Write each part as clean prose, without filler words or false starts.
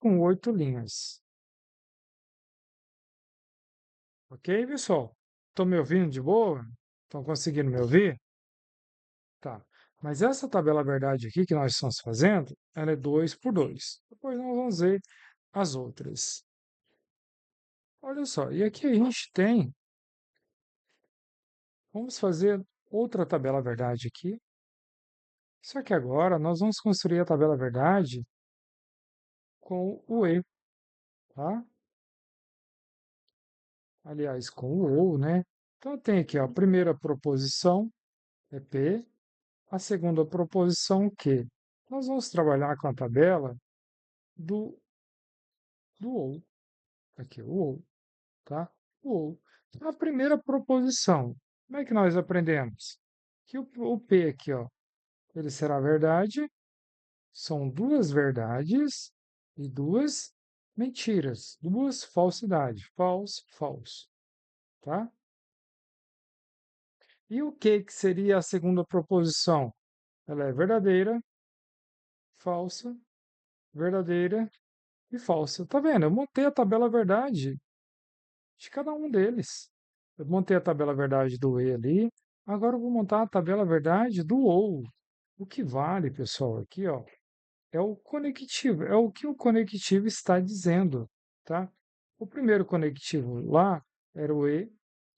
com 8 linhas. Ok, pessoal? Estão me ouvindo de boa? Estão conseguindo me ouvir? Tá. Mas essa tabela verdade aqui que nós estamos fazendo, ela é 2 por 2. Depois nós vamos ver as outras. Olha só, e aqui a gente tem, vamos fazer outra tabela verdade aqui. Só que agora nós vamos construir a tabela verdade com o E, tá? Aliás, com o ou, né? Então tem aqui, ó, a primeira proposição é P, a segunda proposição Q. Nós vamos trabalhar com a tabela do, do ou. Aqui, o ou, tá? O ou. A primeira proposição, como é que nós aprendemos? Que o P aqui, ó, ele será verdade, são duas verdades e duas mentiras, duas falsidades, false, false, tá? E o que seria a segunda proposição? Ela é verdadeira, falsa, verdadeira e falsa. Tá vendo? Eu montei a tabela verdade de cada um deles. Eu montei a tabela verdade do E ali, agora eu vou montar a tabela verdade do OU. O que vale, pessoal, aqui, ó, é o conectivo, é o que o conectivo está dizendo, tá? O primeiro conectivo lá era o E,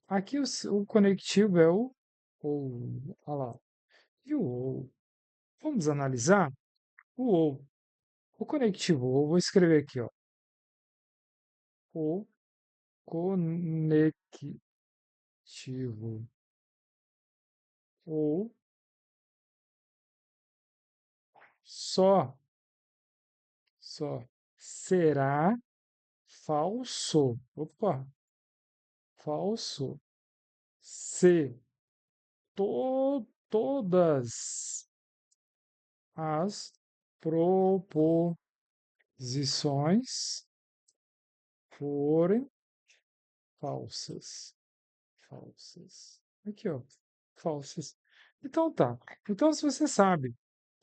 aqui o conectivo é o OU, olha lá. E o OU? Vamos analisar o OU. O conectivo OU, vou escrever aqui, ó. O conectivo ou só será falso. Opa, falso se todas as proposições forem falsas. Falsas. Aqui, ó. Falsas. Então tá. Então, se você sabe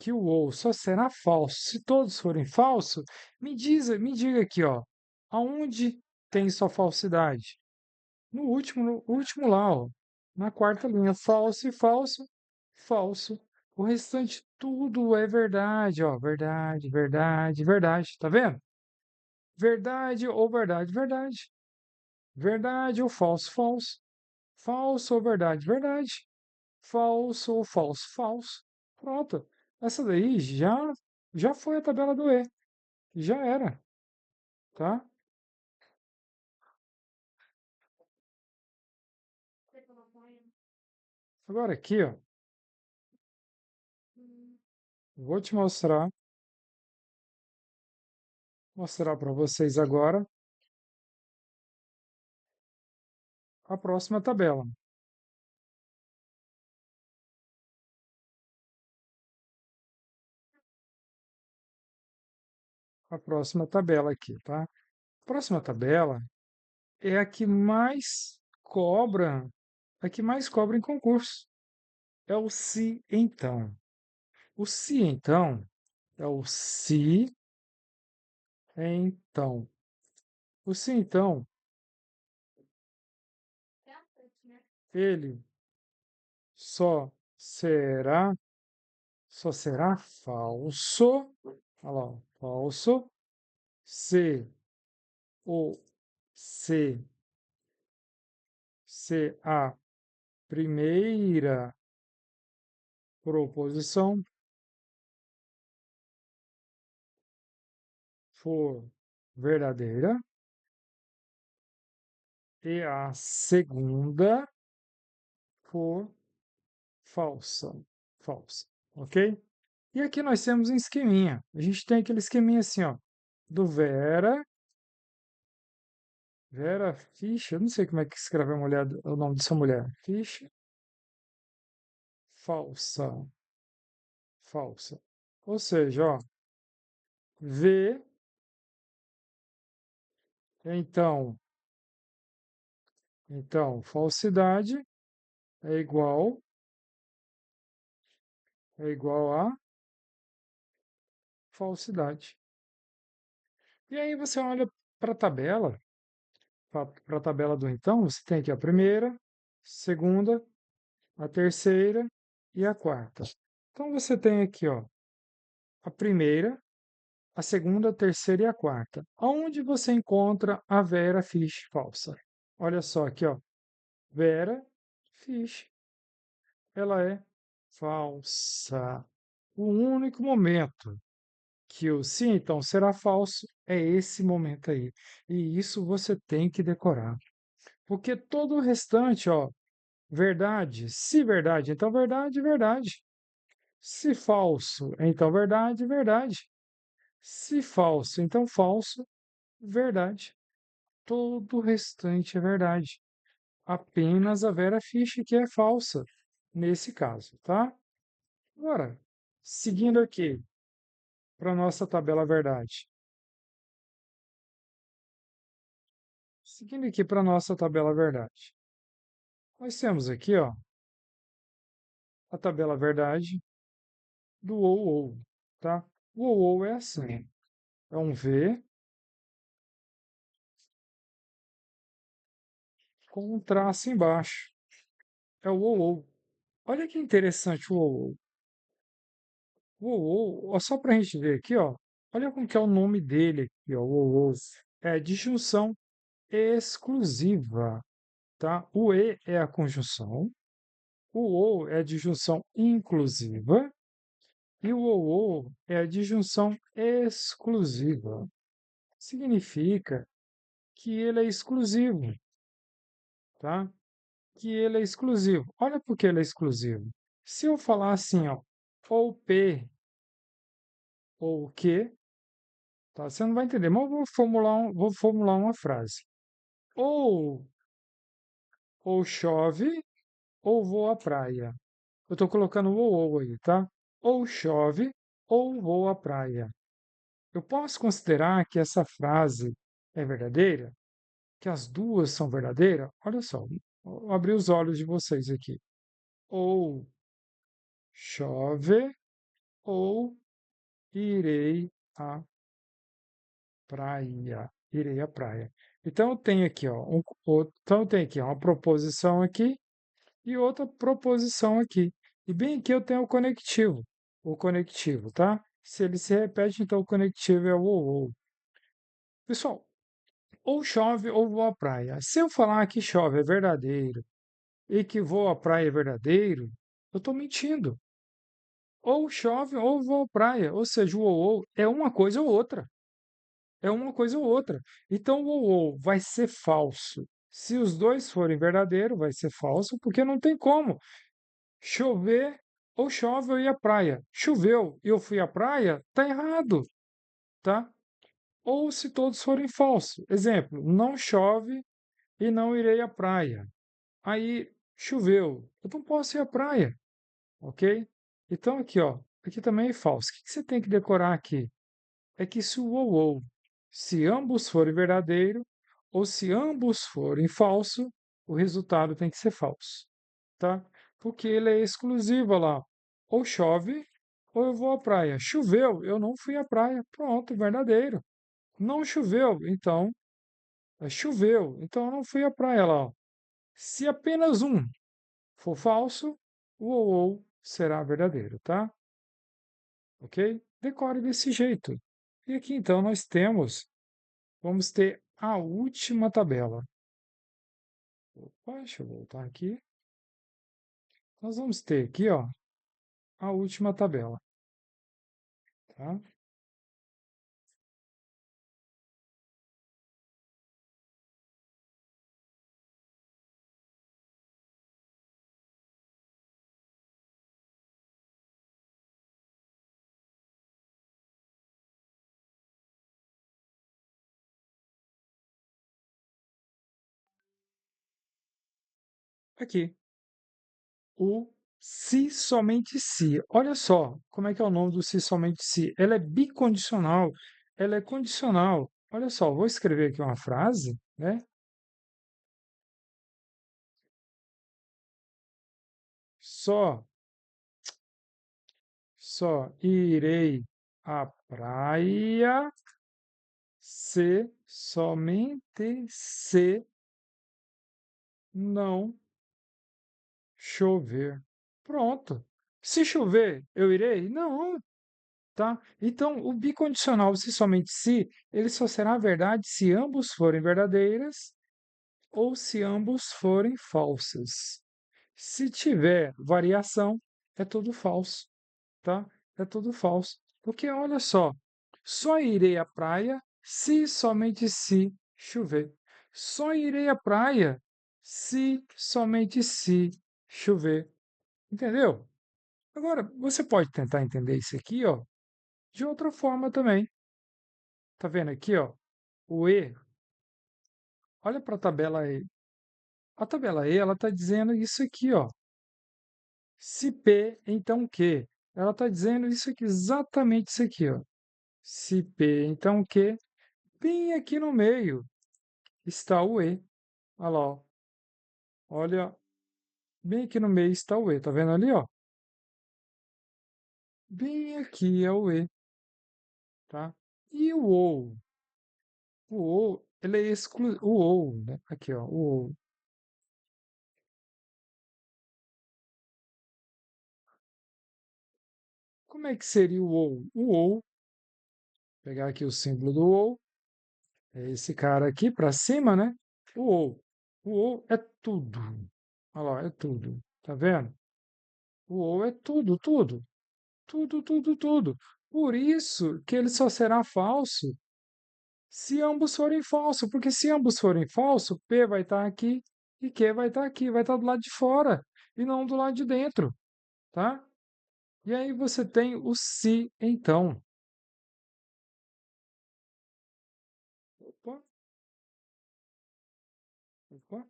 que o ou só será falso se todos forem falsos, me diga aqui, ó. Aonde tem sua falsidade? No último lá, ó. Na quarta linha, falso e falso, falso. O restante tudo é verdade, ó. Verdade, verdade, verdade. Tá vendo? Verdade ou verdade, verdade. Verdade ou falso, falso. Falso ou verdade, verdade. Falso ou falso, falso. Pronto. Essa daí já foi a tabela do E. Já era, tá? Agora aqui, ó, vou te mostrar para vocês agora a próxima tabela. A próxima tabela aqui, tá? A próxima tabela é a que mais cobra em concurso. É o se então. O se então é o se então. O se então, ele só será só será falso, olha lá, falso, se o se se a primeira proposição for verdadeira e a segunda for falsa, falsa, ok? E aqui nós temos um esqueminha. A gente tem aquele esqueminha assim, ó, do Vera Fischer, eu não sei como é que escreve a mulher, o nome dessa mulher. Fischer, falsa, falsa. Ou seja, ó, V, então, falsidade é igual a falsidade. E aí você olha para a tabela, para a tabela do então, você tem aqui a primeira, segunda, a terceira e a quarta. Então você tem aqui, ó, a primeira, a segunda, a terceira e a quarta. Aonde você encontra a Vera Fish falsa? Olha só aqui, ó. Vera Fish, ela é falsa. O único momento que o sim, então, será falso é esse momento aí. E isso você tem que decorar. Porque todo o restante, ó, verdade, se verdade, então verdade, verdade. Se falso, então verdade, verdade. Se falso, então falso, verdade. Todo o restante é verdade. Apenas a Vera Fish que é falsa, nesse caso, tá? Agora, seguindo aqui para a nossa tabela verdade. Seguindo aqui para a nossa tabela verdade. Nós temos aqui, ó, a tabela verdade do ou, tá? O ou é assim, é um V com um traço embaixo. É o ou. Olha que interessante o ou. O ou, só para a gente ver aqui, ó. Olha como que é o nome dele aqui, ó, o ou. É disjunção exclusiva, tá? O e é a conjunção, o ou é a disjunção inclusiva e o ou é a disjunção exclusiva. Significa que ele é exclusivo, tá? Que ele é exclusivo. Olha por que ele é exclusivo. Se eu falar assim, ó, ou P ou Q, tá? Você não vai entender, mas eu vou formular uma frase. Ou, ou chove, ou vou à praia. Eu estou colocando o ou aí, tá? Ou chove, ou vou à praia. Eu posso considerar que essa frase é verdadeira? Que as duas são verdadeiras? Olha só, vou abrir os olhos de vocês aqui. Ou chove, ou irei à praia. Irei à praia. Então eu tenho aqui, ó, então eu tenho aqui uma proposição aqui e outra proposição aqui. E bem aqui eu tenho o conectivo. O conectivo, tá? Se ele se repete, então o conectivo é o ou. Pessoal, ou chove ou vou à praia. Se eu falar que chove é verdadeiro e que vou à praia é verdadeiro, eu estou mentindo. Ou chove ou vou à praia. Ou seja, o ou é uma coisa ou outra. É uma coisa ou outra. Então, o ou vai ser falso. Se os dois forem verdadeiros, vai ser falso, porque não tem como. Chover ou chove, eu ia à praia. Choveu e eu fui à praia, tá errado, tá? Ou se todos forem falsos. Exemplo, não chove e não irei à praia. Aí choveu, eu não posso ir à praia, ok? Então aqui, ó, aqui também é falso. O que você tem que decorar aqui? É que se o ou, se ambos forem verdadeiro ou se ambos forem falso, o resultado tem que ser falso, tá? Porque ele é exclusivo olha lá. Ou chove ou eu vou à praia. Choveu, eu não fui à praia. Pronto, verdadeiro. Não choveu, então choveu, então eu não fui à praia lá. Ó. Se apenas um for falso, o ou será verdadeiro, tá? Ok? Decore desse jeito. E aqui então nós temos, vamos ter a última tabela. Opa, deixa eu voltar aqui. Nós vamos ter aqui, ó, a última tabela, tá? Aqui, o se somente se. Olha só como é que é o nome do se somente se. Ela é bicondicional, ela é condicional. Olha só, vou escrever aqui uma frase, né? Só, só irei à praia se, somente se não chover. Pronto. Se chover, eu irei? Não, tá? Então, o bicondicional, se somente se, ele só será verdade se ambos forem verdadeiras ou se ambos forem falsas. Se tiver variação, é tudo falso, tá? É tudo falso. Porque olha só irei à praia se somente se chover. Só irei à praia se somente se chover. Entendeu? Agora, você pode tentar entender isso aqui, ó, de outra forma também. Tá vendo aqui, ó? O E, olha para a tabela E. A tabela E, ela está dizendo isso aqui, ó. Se P, então Q. Ela está dizendo isso aqui, exatamente isso aqui, ó. Se P, então Q. Bem aqui no meio está o E. Olha lá, ó. Olha, bem aqui no meio está o E. Tá vendo ali, ó? Bem aqui é o E, tá? E o OU? O OU, ele é exclusivo. O OU, né? Aqui, ó. O OU. Como é que seria o OU? O OU, pegar aqui o símbolo do OU, é esse cara aqui para cima, né? O OU. O OU é tudo. Olha lá, é tudo. Tá vendo? O OU é tudo, tudo. Tudo, tudo, tudo. Por isso que ele só será falso se ambos forem falsos. Porque se ambos forem falsos, P vai estar aqui e Q vai estar aqui. Vai estar do lado de fora e não do lado de dentro. Tá? E aí você tem o se então. Opa, opa.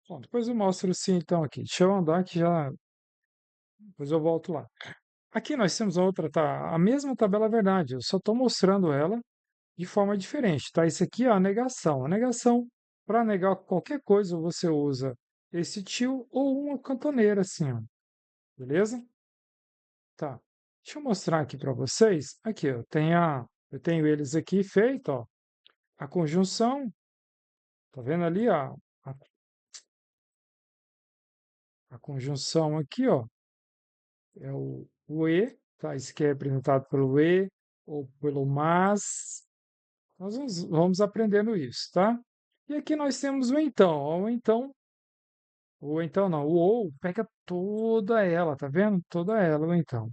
Bom, depois eu mostro o se então aqui. Deixa eu andar que já. Depois eu volto lá. Aqui nós temos outra, tá? A mesma tabela, é verdade. Eu só estou mostrando ela de forma diferente, tá? Isso aqui é a negação. A negação, para negar qualquer coisa, você usa esse tio ou uma cantoneira, assim, ó. Beleza? Tá. Deixa eu mostrar aqui para vocês. Aqui, ó, eu tenho eles aqui feito, ó. A conjunção, tá vendo ali, ó? A, a conjunção aqui, ó. É o E, tá? Isso aqui é representado pelo E ou pelo mas. Nós vamos aprendendo isso, tá? E aqui nós temos o então. O então não, o ou pega toda ela, tá vendo? Toda ela, o então.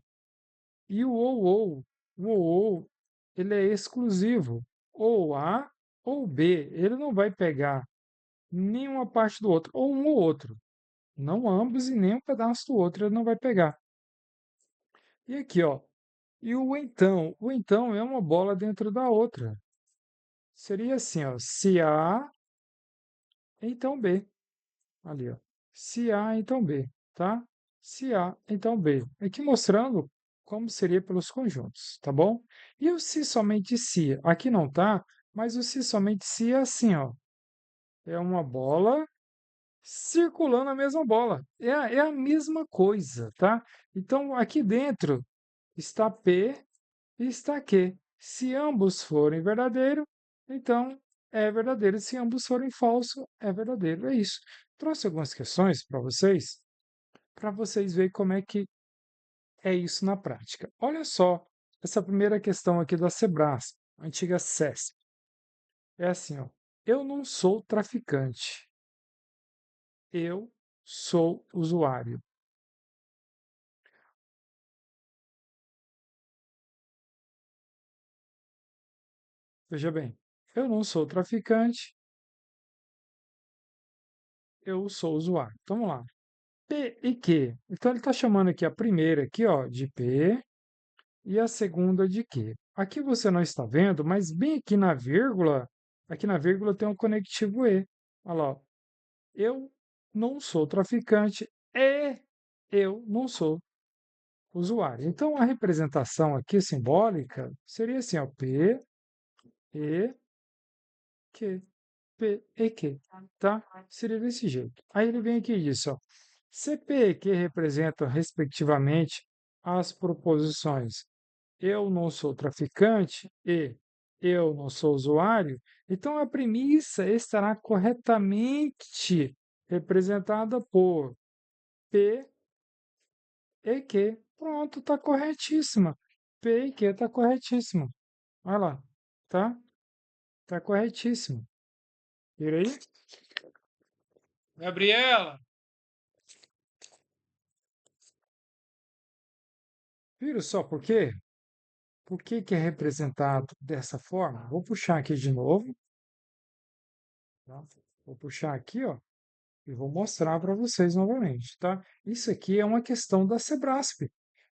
E o ou, ele é exclusivo. Ou A ou B. Ele não vai pegar nenhuma parte do outro, ou um ou outro. Não ambos e nem um pedaço do outro ele não vai pegar. E aqui, ó. E o então? O então é uma bola dentro da outra. Seria assim, ó. Se A, então B. Ali, ó. Se A, então B, tá? Se A, então B. Aqui mostrando como seria pelos conjuntos, tá bom? E o se somente se? Aqui não tá, mas o se somente se é assim, ó. É uma bola circulando a mesma bola. É a mesma coisa, tá? Então, aqui dentro está P e está Q. Se ambos forem verdadeiro, então é verdadeiro. Se ambos forem falso, é verdadeiro. É isso. Trouxe algumas questões para vocês verem como é que é isso na prática. Olha só, essa primeira questão aqui da Sebrasp, antiga SESC. É assim, ó. Eu não sou traficante. Eu sou usuário. Veja bem, eu não sou traficante, eu sou usuário. Então, vamos lá. P e Q. Então, ele está chamando aqui a primeira aqui, ó, de P e a segunda de Q. Aqui você não está vendo, mas bem aqui na vírgula tem um conectivo E. Olha lá, ó. Eu não sou traficante e eu não sou usuário. Então, a representação aqui simbólica seria assim, ó, P e Q. P e Q, tá? Seria desse jeito. Aí ele vem aqui e diz, ó, CP e Q representam, respectivamente, as proposições eu não sou traficante e eu não sou usuário, então a premissa estará corretamente representada por P e Q. Pronto, está corretíssima. P e Q está corretíssima. Olha lá, tá? Está corretíssimo. Vira aí. Gabriela, viram só por quê? Por que que é representado dessa forma? Vou puxar aqui de novo, tá? Vou puxar aqui, ó, e vou mostrar para vocês novamente, tá? Isso aqui é uma questão da Sebrasp.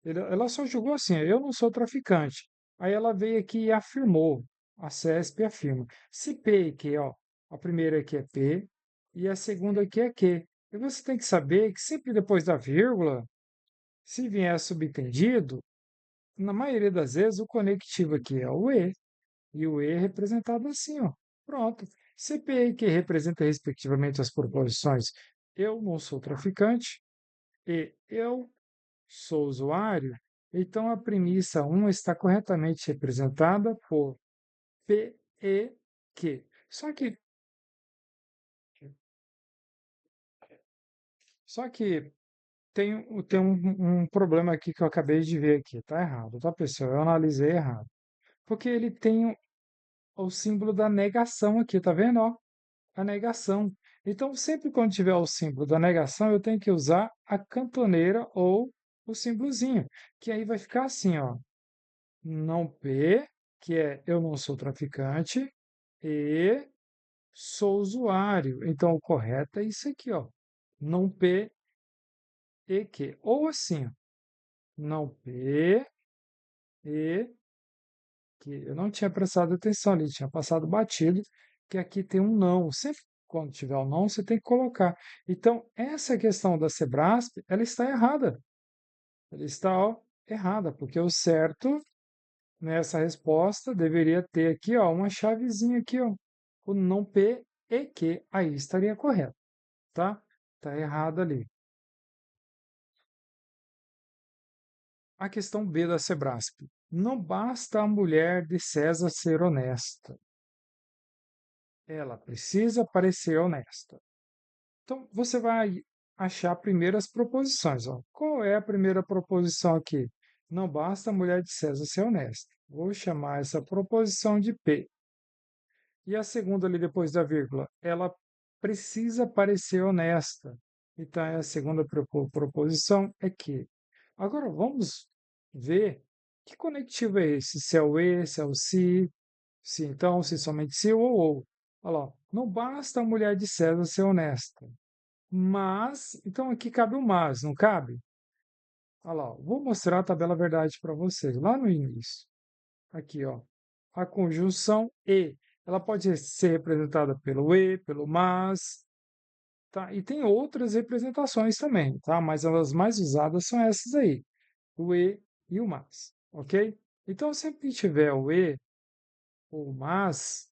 Ela só jogou assim, eu não sou traficante. Aí ela veio aqui e afirmou, a CESP afirma, se P e Q, ó, a primeira aqui é P e a segunda aqui é Q. E você tem que saber que sempre depois da vírgula, se vier subtendido, na maioria das vezes o conectivo aqui é o e o E é representado assim, ó. Pronto. CPI que representa respectivamente as proposições eu não sou traficante e eu sou usuário, então a premissa um está corretamente representada por P e Q. Só que tem um problema aqui que eu acabei de ver aqui. Tá errado, tá, pessoal? Eu analisei errado. Porque ele tem o símbolo da negação aqui, tá vendo? Ó, a negação. Então, sempre quando tiver o símbolo da negação, eu tenho que usar a cantoneira ou o símbolozinho, que aí vai ficar assim, ó, não P, que é eu não sou traficante, e sou usuário. Então, o correto é isso aqui, ó, não P e que. Ou assim, ó, não P e que. Eu não tinha prestado atenção ali, tinha passado batido, que aqui tem um não. Sempre quando tiver o não, você tem que colocar. Então, essa questão da Sebrasp, ela está errada. Ela está, ó, errada, porque o certo nessa resposta deveria ter aqui, ó, uma chavezinha aqui, ó, o não P e que, aí estaria correto, tá? Tá errado ali. A questão B da Sebrasp. Não basta a mulher de César ser honesta, ela precisa parecer honesta. Então, você vai achar primeiro as proposições. Ó. Qual é a primeira proposição aqui? Não basta a mulher de César ser honesta. Vou chamar essa proposição de P. E a segunda ali depois da vírgula, ela precisa parecer honesta. Então, a segunda proposição é que. Agora, vamos ver que conectivo é esse. Se é o e, se é o se então, se somente se ou. Olha lá, não basta a mulher de César ser honesta. Mas, então aqui cabe o mas, não cabe? Olha lá, vou mostrar a tabela verdade para vocês, lá no início. Aqui, ó, a conjunção e. Ela pode ser representada pelo e, pelo mas, tá? E tem outras representações também, tá? Mas as mais usadas são essas aí, o e e o mas, ok? Então, sempre que tiver o e ou o mas,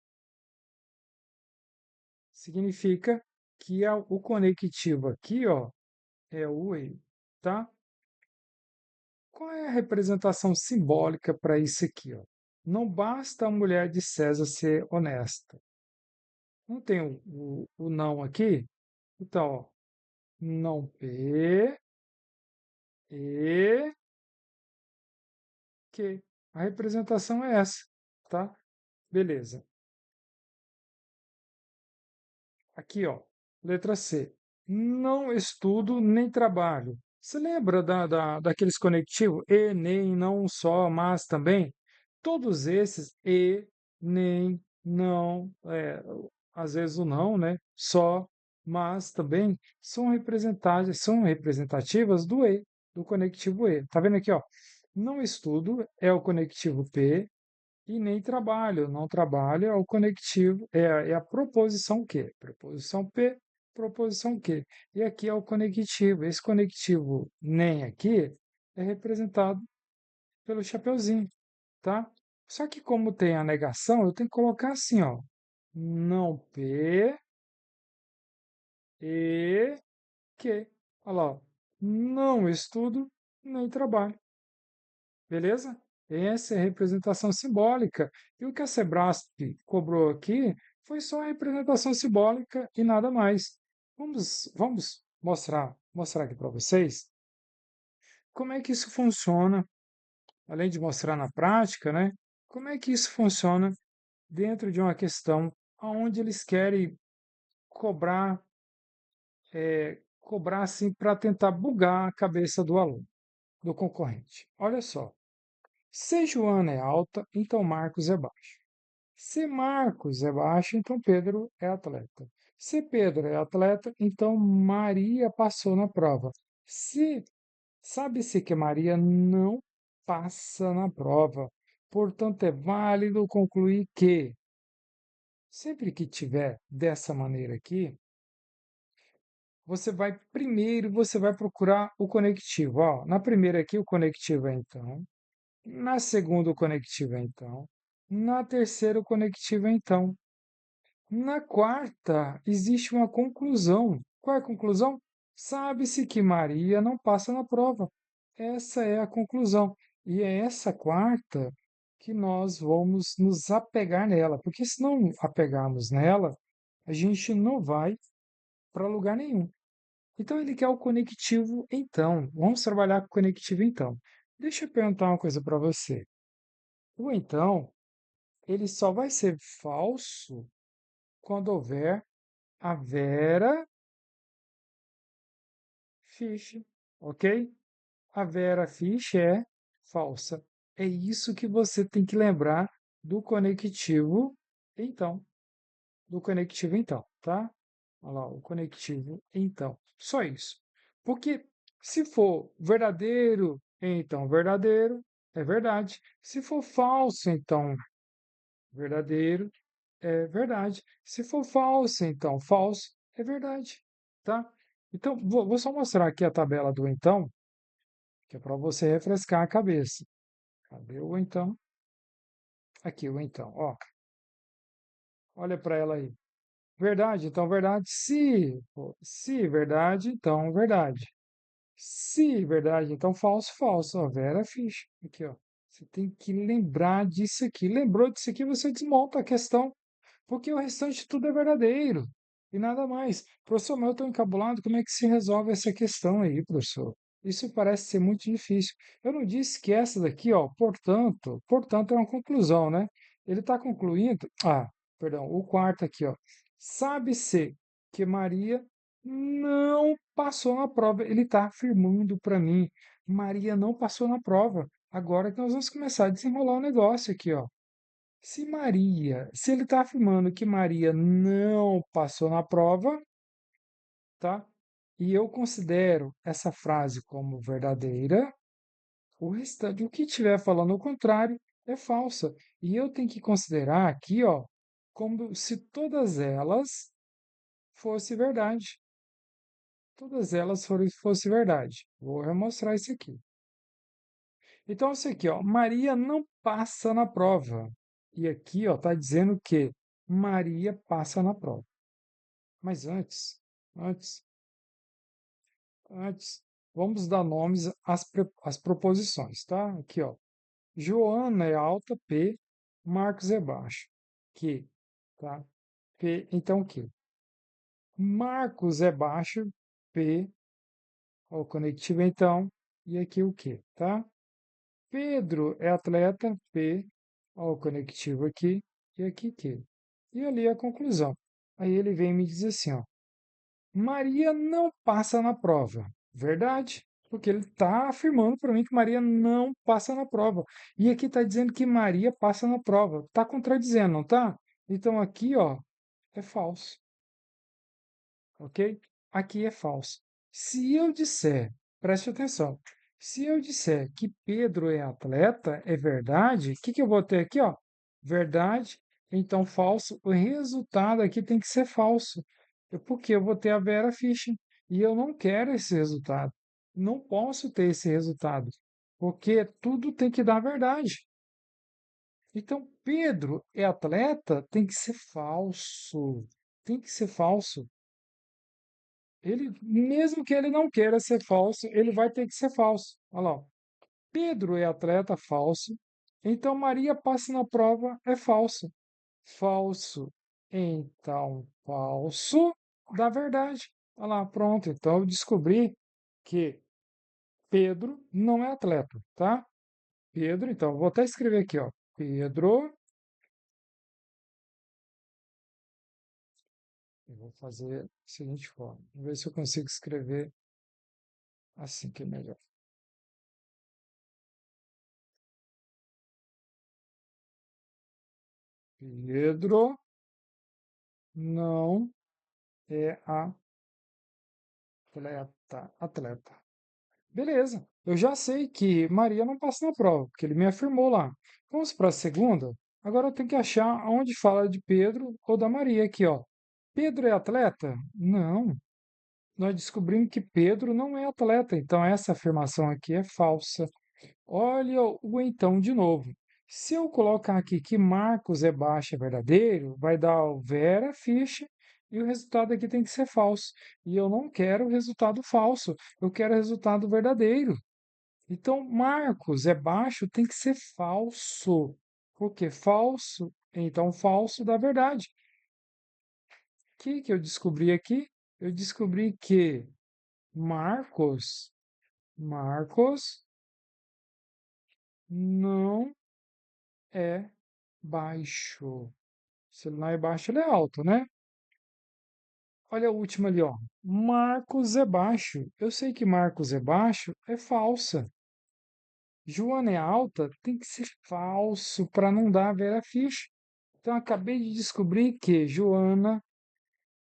significa que o conectivo aqui, ó, é o e, tá? Qual é a representação simbólica para isso aqui? Ó? Não basta a mulher de César ser honesta. Não tem o não aqui? Então, ó, não P, E, Q. A representação é essa, tá? Beleza. Aqui, ó, letra C. Não estudo nem trabalho. Você lembra daqueles conectivos? E, nem, não só, mas também? Todos esses, e, nem, não, às vezes o não, né? Só, mas também são representativas do e, do conectivo e. Tá vendo aqui, ó? Não estudo é o conectivo P, e nem trabalho. Não trabalho é o conectivo, é a proposição que. Preposição P, proposição que. E aqui é o conectivo. Esse conectivo nem aqui é representado pelo chapeuzinho, tá? Só que como tem a negação, eu tenho que colocar assim, ó. Não P e que. Olha lá, ó. Não estudo nem trabalho. Beleza? Essa é a representação simbólica. E o que a Sebrasp cobrou aqui foi só a representação simbólica e nada mais. Vamos mostrar aqui para vocês como é que isso funciona, além de mostrar na prática, né? Como é que isso funciona dentro de uma questão onde eles querem cobrar, cobrar assim para tentar bugar a cabeça do aluno, do concorrente. Olha só, se Joana é alta, então Marcos é baixo. Se Marcos é baixo, então Pedro é atleta. Se Pedro é atleta, então Maria passou na prova. Se sabe-se que Maria não passa na prova. Portanto, é válido concluir que sempre que tiver dessa maneira aqui, você vai procurar o conectivo. Ó, na primeira aqui, o conectivo é então. Na segunda, o conectivo é então. Na terceira, o conectivo é então. Na quarta, existe uma conclusão. Qual é a conclusão? Sabe-se que Maria não passa na prova. Essa é a conclusão. E é essa quarta que nós vamos nos apegar nela, porque se não apegarmos nela, a gente não vai para lugar nenhum. Então ele quer o conectivo então. Vamos trabalhar com o conectivo então. Deixa eu perguntar uma coisa para você. O então, ele só vai ser falso quando houver a Vera Fish, ok? A Vera Fish é falsa. É isso que você tem que lembrar do conectivo então. Do conectivo então, tá? Olha lá, o conectivo então. Só isso. Porque se for verdadeiro, então verdadeiro, é verdade. Se for falso, então verdadeiro, é verdade. Se for falso, então falso, é verdade, tá? Então, vou só mostrar aqui a tabela do então, que é para você refrescar a cabeça. Cadê o então? Aqui, o então, ó. Olha para ela aí. Verdade, então verdade. Se verdade, então verdade. Se verdade, então falso, falso. Ó, Vera Fish. Aqui, ó. Você tem que lembrar disso aqui. Lembrou disso aqui, você desmonta a questão. Porque o restante tudo é verdadeiro e nada mais. Professor, mas eu estou encabulado, como é que se resolve essa questão aí, professor? Isso parece ser muito difícil. Eu não disse que essa daqui, ó, portanto é uma conclusão, né? Ele está concluindo, perdão, o quarto aqui, ó. Sabe-se que Maria não passou na prova. Ele está afirmando para mim, Maria não passou na prova. Agora que nós vamos começar a desenrolar o negócio aqui, ó. Se ele está afirmando que Maria não passou na prova, tá? E eu considero essa frase como verdadeira, o restante, o que estiver falando o contrário, é falsa. E eu tenho que considerar aqui, ó, como se todas elas fossem verdade. Todas elas fossem verdade. Vou remostrar isso aqui. Então, isso aqui, ó, Maria não passa na prova. E aqui, ó, tá dizendo que Maria passa na prova. Mas antes, antes, vamos dar nomes às proposições, tá? Aqui, ó. Joana é alta, P. Marcos é baixo, Q, tá? P, então Q. Marcos é baixo, P. Ó, o conectivo então, e aqui o Q, tá? Pedro é atleta, P. Ó, o conectivo aqui, e aqui Q. E ali a conclusão. Aí ele vem me dizer assim, ó. Maria não passa na prova. Verdade, porque ele está afirmando para mim que Maria não passa na prova. E aqui está dizendo que Maria passa na prova. Está contradizendo, não está? Então aqui, ó, é falso, ok? Aqui é falso. Se eu disser, preste atenção, se eu disser que Pedro é atleta, é verdade, o que, que eu vou ter aqui, ó? Verdade, então falso. O resultado aqui tem que ser falso. Porque eu vou ter a Vera Fischer e eu não quero esse resultado. Não posso ter esse resultado, porque tudo tem que dar verdade. Então, Pedro é atleta, tem que ser falso. Tem que ser falso. Ele, mesmo que ele não queira ser falso, ele vai ter que ser falso. Olha lá, ó. Pedro é atleta falso. Então, Maria passa na prova é falso. Falso. Então, falso da verdade. Olha lá, pronto. Então, eu descobri que Pedro não é atleta, tá? Pedro, então, vou até escrever aqui, ó. Pedro, eu vou fazer da seguinte forma. Vamos ver se eu consigo escrever assim que é melhor. Pedro não é atleta. Atleta. Beleza. Eu já sei que Maria não passa na prova, porque ele me afirmou lá. Vamos para a segunda? Agora eu tenho que achar onde fala de Pedro ou da Maria aqui, ó. Pedro é atleta? Não. Nós descobrimos que Pedro não é atleta, então essa afirmação aqui é falsa. Olha o então de novo. Se eu colocar aqui que Marcos é baixo é verdadeiro, vai dar o Vera Ficha e o resultado aqui tem que ser falso. E eu não quero o resultado falso, eu quero o resultado verdadeiro. Então, Marcos é baixo tem que ser falso. Por quê? Falso. Então, falso da verdade. O que eu descobri aqui? Eu descobri que Marcos não é baixo. Se ele não é baixo, ele é alto, né? Olha a última ali, ó. Marcos é baixo. Eu sei que Marcos é baixo, é falsa. Joana é alta, tem que ser falso para não dar a Vera Ficha. Então, acabei de descobrir que Joana,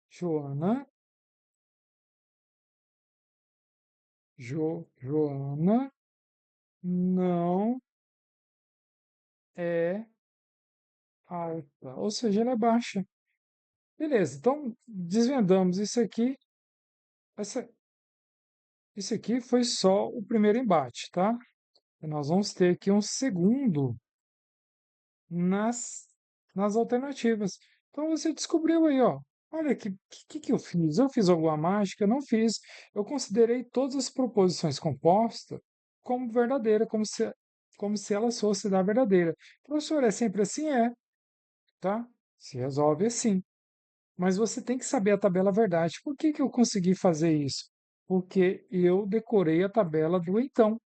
Joana não é alta, ou seja, ela é baixa. Beleza, então desvendamos isso aqui. Essa, isso aqui foi só o primeiro embate, tá? E nós vamos ter aqui um segundo nas, nas alternativas. Então você descobriu aí, ó. Olha que eu fiz. Eu fiz alguma mágica? Não fiz. Eu considerei todas as proposições compostas como verdadeira, como se elas fossem da verdadeira. Professor, é sempre assim? É, tá? Se resolve assim. Mas você tem que saber a tabela verdade. Por que eu consegui fazer isso? Porque eu decorei a tabela do então.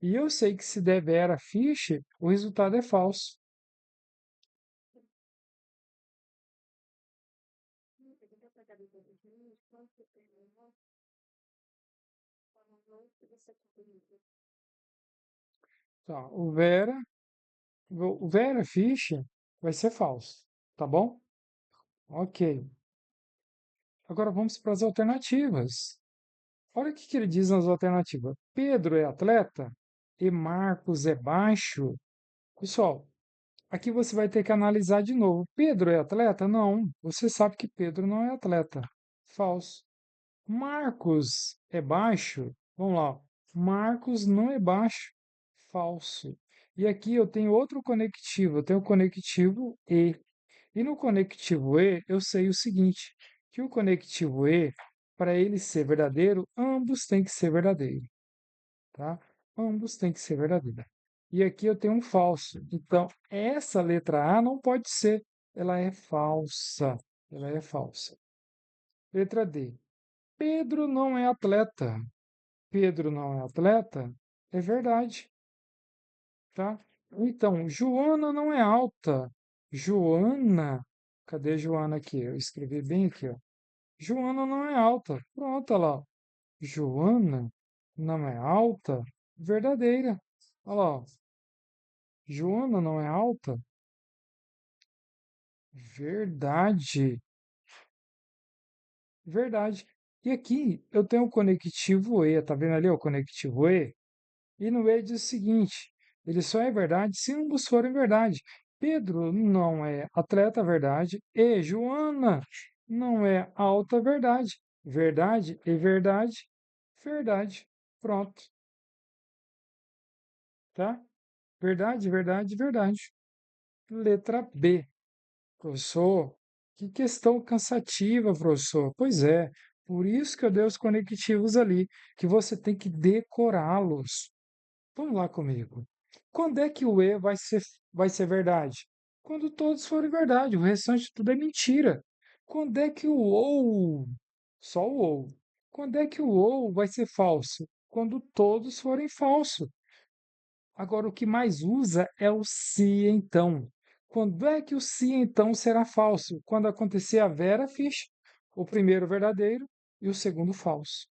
E eu sei que se der Vera Fiche, o resultado é falso. Tá, o Vera Fiche vai ser falso, tá bom? Ok. Agora vamos para as alternativas. Olha o que ele diz nas alternativas. Pedro é atleta e Marcos é baixo. Pessoal, aqui você vai ter que analisar de novo. Pedro é atleta? Não. Você sabe que Pedro não é atleta. Falso. Marcos é baixo? Vamos lá. Marcos não é baixo. Falso. E aqui eu tenho outro conectivo. Eu tenho o conectivo E. E no conectivo E, eu sei o seguinte, que o conectivo E, para ele ser verdadeiro, ambos têm que ser verdadeiros, tá? Ambos têm que ser verdadeiros. E aqui eu tenho um falso. Então, essa letra A não pode ser. Ela é falsa. Ela é falsa. Letra D. Pedro não é atleta. Pedro não é atleta? É verdade, tá? Então, Joana não é alta. Joana, cadê Joana aqui? Eu escrevi bem aqui, ó. Joana não é alta. Pronto, olha lá. Joana não é alta? Verdadeira. Olha lá, ó. Joana não é alta? Verdade. Verdade. E aqui eu tenho o conectivo E, tá vendo ali o conectivo E? E no E diz o seguinte: ele só é verdade se ambos forem verdade. Pedro não é atleta, verdade, e Joana não é alta, verdade. Verdade e verdade, verdade. Pronto, tá? Verdade, verdade, verdade. Letra B. Professor, que questão cansativa, professor. Pois é, por isso que eu dei os conectivos ali, que você tem que decorá-los. Vamos lá comigo. Quando é que o E vai ser verdade? Quando todos forem verdade, o restante tudo é mentira. Quando é que o ou, só o ou, quando é que o ou vai ser falso? Quando todos forem falso. Agora, o que mais usa é o se então. Quando é que o se então será falso? Quando acontecer a Vera Fish, o primeiro verdadeiro e o segundo falso,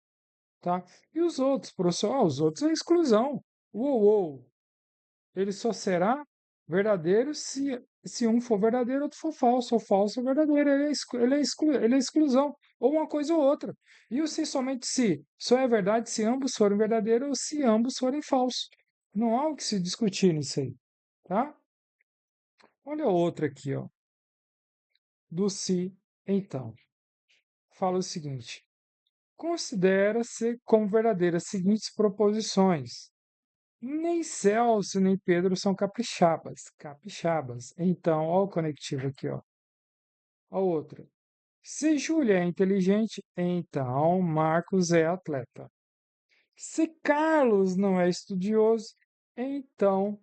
tá? E os outros, professor? Os outros é exclusão. Uou, ele só será verdadeiro se um for verdadeiro, outro for falso, ou falso ou verdadeiro. Ele é exclusão, ou uma coisa ou outra. E o se somente se só é verdade se ambos forem verdadeiros ou se ambos forem falsos. Não há o que se discutir nisso aí, tá? Olha outra aqui, ó, do se então. Fala o seguinte: considera-se como verdadeiras as seguintes proposições. Nem Celso nem Pedro são capixabas. Capixabas. Então, olha o conectivo aqui, ó. A outra. Se Júlia é inteligente, então Marcos é atleta. Se Carlos não é estudioso, então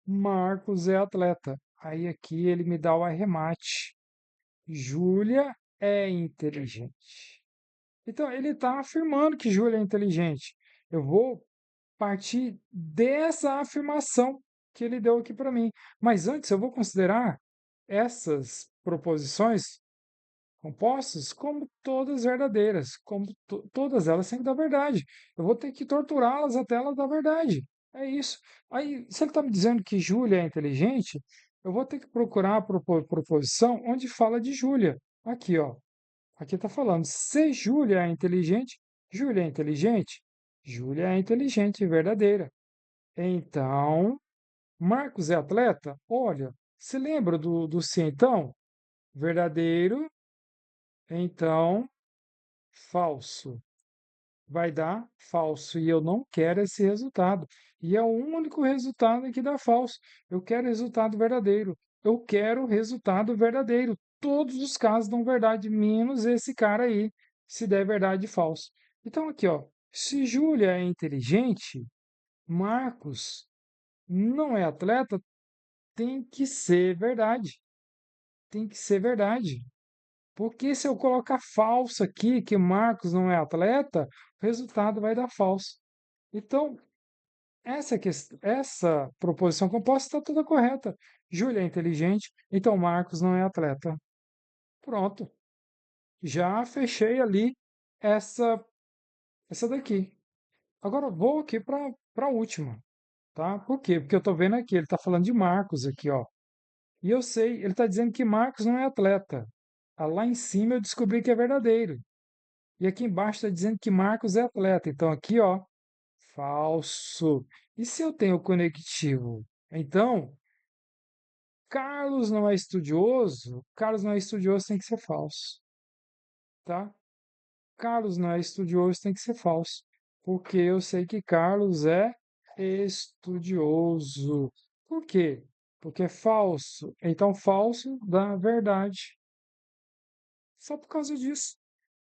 Marcos é atleta. Aí aqui ele me dá o arremate. Júlia é inteligente. Então, ele está afirmando que Júlia é inteligente. Eu vou partir dessa afirmação que ele deu aqui para mim. Mas antes eu vou considerar essas proposições compostas como todas verdadeiras, como todas elas têm que dar verdade. Eu vou ter que torturá-las até elas dar verdade. É isso. Aí, se ele está me dizendo que Júlia é inteligente, eu vou ter que procurar a proposição onde fala de Júlia. Aqui, ó. Aqui está falando, se Júlia é inteligente, Júlia é inteligente, Júlia é inteligente, verdadeira. Então, Marcos é atleta? Olha, se lembra do se então? Verdadeiro, então, falso. Vai dar falso. E eu não quero esse resultado. E é o único resultado que dá falso. Eu quero resultado verdadeiro. Eu quero resultado verdadeiro. Todos os casos dão verdade, menos esse cara aí, se der verdade falso. Então, aqui, ó. Se Júlia é inteligente, Marcos não é atleta, tem que ser verdade. Tem que ser verdade. Porque se eu colocar falso aqui, que Marcos não é atleta, o resultado vai dar falso. Então, essa proposição composta está toda correta. Júlia é inteligente, então Marcos não é atleta. Pronto. Já fechei ali essa, essa daqui. Agora eu vou aqui para a última, tá? Por quê? Porque eu estou vendo aqui, ele está falando de Marcos aqui, ó. E eu sei, ele está dizendo que Marcos não é atleta. Ah, lá em cima eu descobri que é verdadeiro. E aqui embaixo está dizendo que Marcos é atleta. Então aqui, ó, falso. E se eu tenho conectivo? Então, Carlos não é estudioso. Carlos não é estudioso, tem que ser falso, tá? Carlos não é estudioso, tem que ser falso. Porque eu sei que Carlos é estudioso. Por quê? Porque é falso. Então, falso dá verdade. Só por causa disso.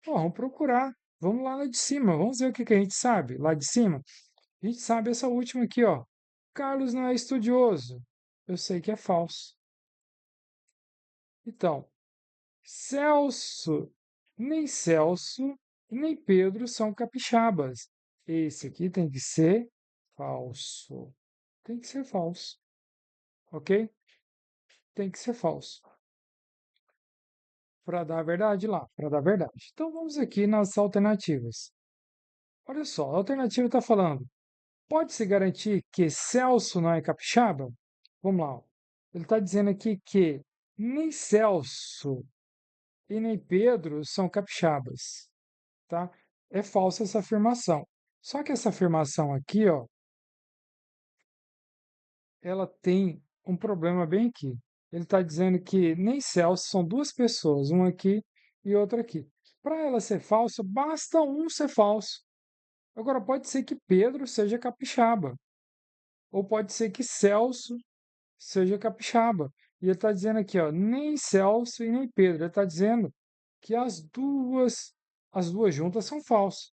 Ó, vamos procurar. Vamos lá de cima. Vamos ver o que que a gente sabe lá de cima. A gente sabe essa última aqui, ó. Carlos não é estudioso. Eu sei que é falso. Então, Celso, nem Pedro são capixabas. Esse aqui tem que ser falso. Tem que ser falso, ok? Tem que ser falso. Para dar a verdade lá, para dar a verdade. Então vamos aqui nas alternativas. Olha só, a alternativa está falando: pode-se garantir que Celso não é capixaba? Vamos lá. Ó. Ele está dizendo aqui que nem Celso e nem Pedro são capixabas, tá? É falsa essa afirmação. Só que essa afirmação aqui, ó, ela tem um problema bem aqui. Ele está dizendo que nem Celso são duas pessoas, uma aqui e outra aqui. Para ela ser falsa, basta um ser falso. Agora, pode ser que Pedro seja capixaba, ou pode ser que Celso seja capixaba. E ele está dizendo aqui, ó, nem Celso e nem Pedro. Ele está dizendo que as duas juntas são falsas.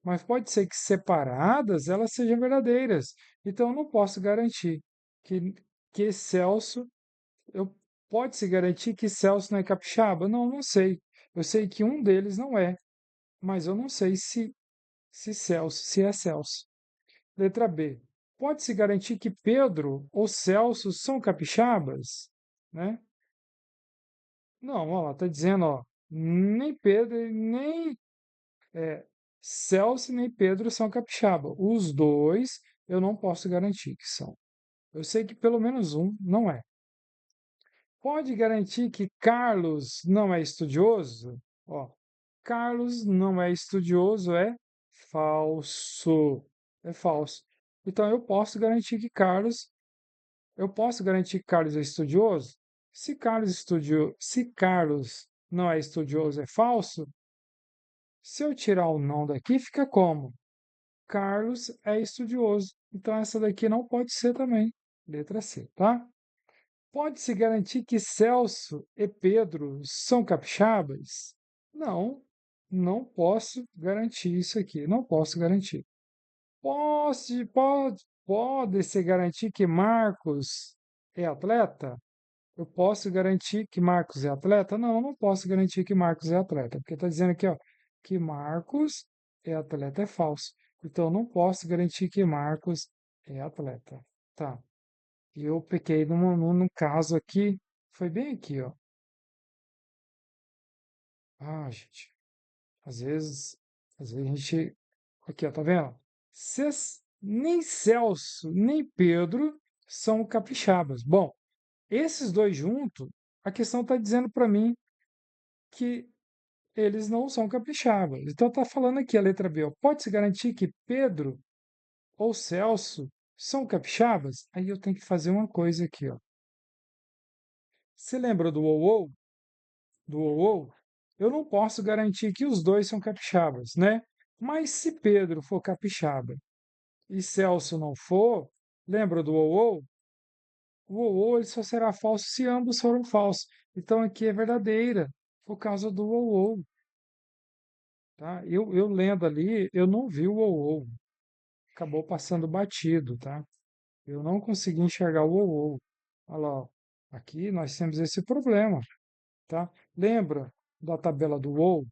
Mas pode ser que separadas elas sejam verdadeiras. Então, eu não posso garantir que, que Celso, eu pode-se garantir que Celso não é capixaba? Não, não sei. Eu sei que um deles não é, mas eu não sei se Celso, se é Celso. Letra B. Pode-se garantir que Pedro ou Celso são capixabas? Né? Não, ó, tá dizendo, ó, nem Pedro, nem é, Celso nem Pedro são capixaba. Os dois eu não posso garantir que são. Eu sei que pelo menos um não é. Pode garantir que Carlos não é estudioso? Ó, Carlos não é estudioso, é falso. É falso. Então eu posso garantir que Carlos é estudioso? Se Carlos não é estudioso, é falso. Se eu tirar o não daqui, fica como? Carlos é estudioso. Então essa daqui não pode ser também. Letra C, tá? Pode-se garantir que Celso e Pedro são capixabas? Não, não posso garantir isso aqui. Não posso garantir. Pode-se garantir que Marcos é atleta? Eu posso garantir que Marcos é atleta? Não, não posso garantir que Marcos é atleta, porque está dizendo aqui, ó, que Marcos é atleta é falso. Então, eu não posso garantir que Marcos é atleta. Tá. E eu pequei num caso aqui, foi bem aqui, ó. Ah, gente, às vezes, às vezes a gente. Aqui, ó, tá vendo? Nem Celso, nem Pedro são capixabas. Bom, esses dois juntos, a questão está dizendo para mim que eles não são capixabas. Então está falando aqui a letra B, ó, pode-se garantir que Pedro ou Celso são capixabas? Aí eu tenho que fazer uma coisa aqui, ó. Você lembra do ou? Do ou? Eu não posso garantir que os dois são capixabas, né? Mas se Pedro for capixaba e Celso não for, lembra do ou? O ou ele só será falso se ambos forem falsos. Então aqui é verdadeira, por causa do ou. Tá? Eu lendo ali, eu não vi o ou. Acabou passando batido, tá? Eu não consegui enxergar o ou. Olha lá, ó. Aqui nós temos esse problema, tá? Lembra da tabela do ou?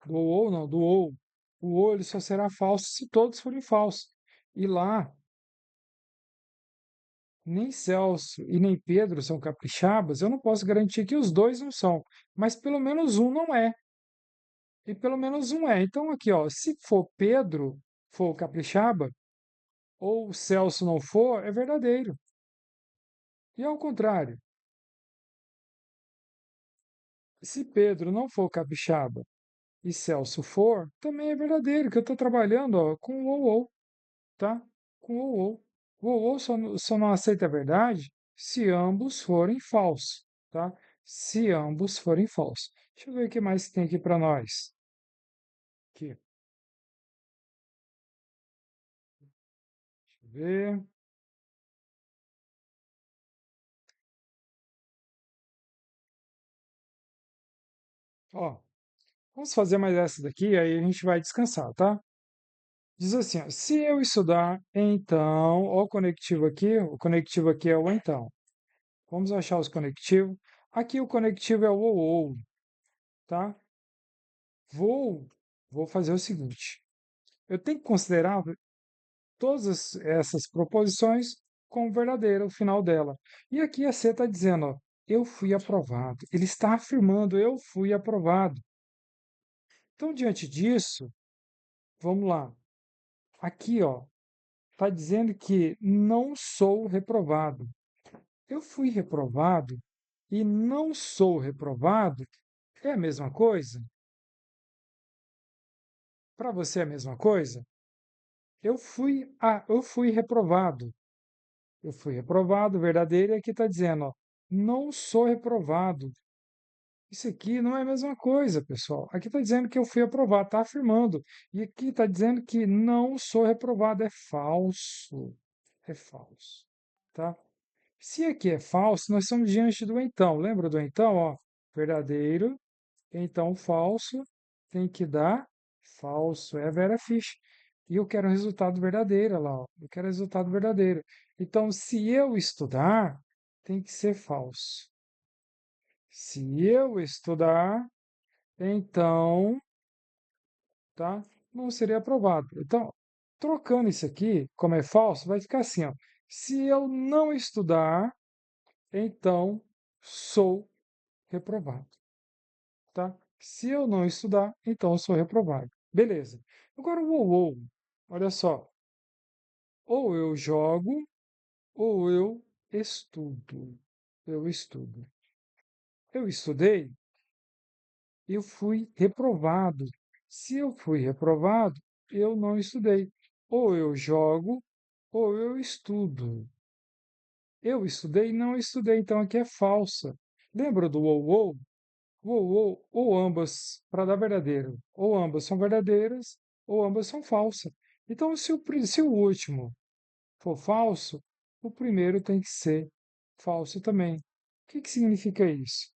Do ou não, do ou. O ou ele só será falso se todos forem falsos. E lá, nem Celso e nem Pedro são capixabas, eu não posso garantir que os dois não são, mas pelo menos um não é. E pelo menos um é. Então aqui, ó, se for Pedro, for capixaba, ou Celso não for, é verdadeiro. E ao contrário, se Pedro não for capixaba e Celso for, também é verdadeiro, que eu estou trabalhando ó, com o ou, tá? Com o ou. O ou só não aceita a verdade se ambos forem falsos, tá? Se ambos forem falsos. Deixa eu ver o que mais tem aqui para nós. Aqui, deixa eu ver. Ó, vamos fazer mais essa daqui, aí a gente vai descansar, tá? Diz assim, ó, se eu estudar, então, ó, o conectivo aqui é o então. Vamos achar os conectivos. Aqui o conectivo é o ou, tá? Vou, vou fazer o seguinte. Eu tenho que considerar todas essas proposições como verdadeira, o final dela. E aqui a C está dizendo, ó, eu fui aprovado. Ele está afirmando, eu fui aprovado. Então, diante disso, vamos lá. Aqui, ó, está dizendo que não sou reprovado. Eu fui reprovado e não sou reprovado é a mesma coisa? Para você é a mesma coisa? Eu fui reprovado. Eu fui reprovado, verdadeiro, e aqui está dizendo, ó, não sou reprovado. Isso aqui não é a mesma coisa, pessoal. Aqui está dizendo que eu fui aprovado, está afirmando. E aqui está dizendo que não sou reprovado. É falso. É falso. Tá? Se aqui é falso, nós estamos diante do então. Lembra do então? Ó, verdadeiro, então falso, tem que dar falso. É a Vera Fish. E eu quero um resultado verdadeiro, olha lá, ó. Eu quero resultado verdadeiro. Então, se eu estudar, tem que ser falso. Se eu estudar, então, tá? Não seria aprovado. Então, trocando isso aqui, como é falso, vai ficar assim, ó. Se eu não estudar, então sou reprovado, tá? Se eu não estudar, então eu sou reprovado. Beleza. Agora o ou. Olha só. Ou eu jogo, ou eu estudo. Eu estudo. Eu estudei, eu fui reprovado. Se eu fui reprovado, eu não estudei. Ou eu jogo, ou eu estudo. Eu estudei, não estudei, então aqui é falsa. Lembra do ou? Ou ambas, para dar verdadeiro. Ou ambas são verdadeiras, ou ambas são falsas. Então, se o último for falso, o primeiro tem que ser falso também. O que que significa isso?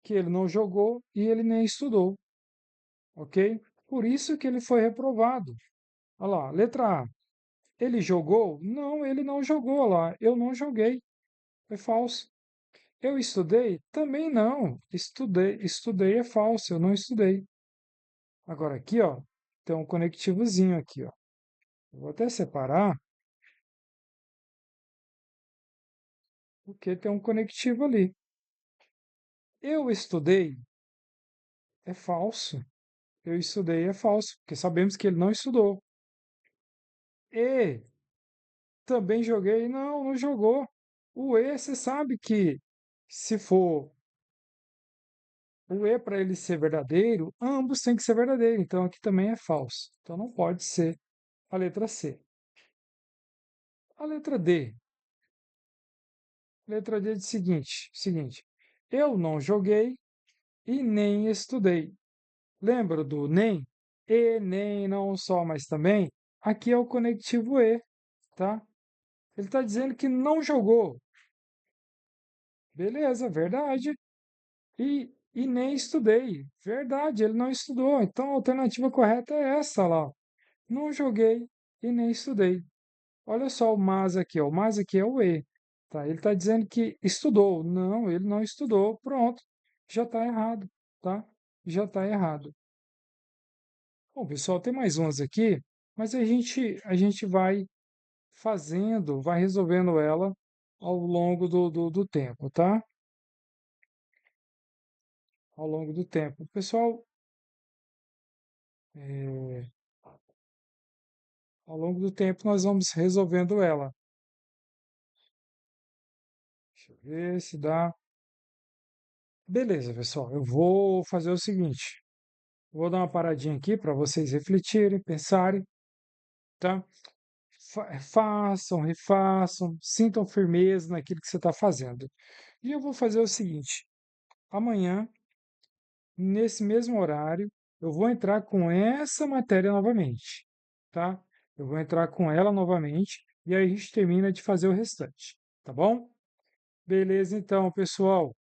Que ele não jogou e ele nem estudou, ok? Por isso que ele foi reprovado. Olha lá, letra A. Ele jogou? Não, ele não jogou. Olha lá, eu não joguei. É falso. Eu estudei? Também não. Estudei é falso, eu não estudei. Agora aqui, ó, tem um conectivozinho aqui, ó. Eu vou até separar, porque tem um conectivo ali. Eu estudei é falso. Eu estudei é falso, porque sabemos que ele não estudou. E também joguei, não, não jogou. O E, você sabe que se for o E para ele ser verdadeiro, ambos têm que ser verdadeiros. Então aqui também é falso. Então não pode ser a letra C. A letra D. Letra D é o seguinte. Eu não joguei e nem estudei. Lembra do nem? E, nem, não só, mas também. Aqui é o conectivo E, tá? Ele está dizendo que não jogou. Beleza, verdade. E nem estudei. Verdade, ele não estudou. Então a alternativa correta é essa lá. Não joguei e nem estudei. Olha só o mas aqui, ó. O mas aqui é o e. Tá? Ele está dizendo que estudou. Não, ele não estudou. Pronto. Já está errado, tá? Já está errado. Bom, pessoal, tem mais umas aqui, mas a gente vai fazendo, vai resolvendo ela ao longo do tempo, tá? Ao longo do tempo. Pessoal, é, ao longo do tempo nós vamos resolvendo ela. Deixa eu ver se dá. Beleza, pessoal. Eu vou fazer o seguinte. Vou dar uma paradinha aqui para vocês refletirem, pensarem, tá? Façam, refaçam, sintam firmeza naquilo que você está fazendo. E eu vou fazer o seguinte: amanhã, nesse mesmo horário, eu vou entrar com essa matéria novamente, tá? Eu vou entrar com ela novamente e aí a gente termina de fazer o restante, tá bom? Beleza, então, pessoal.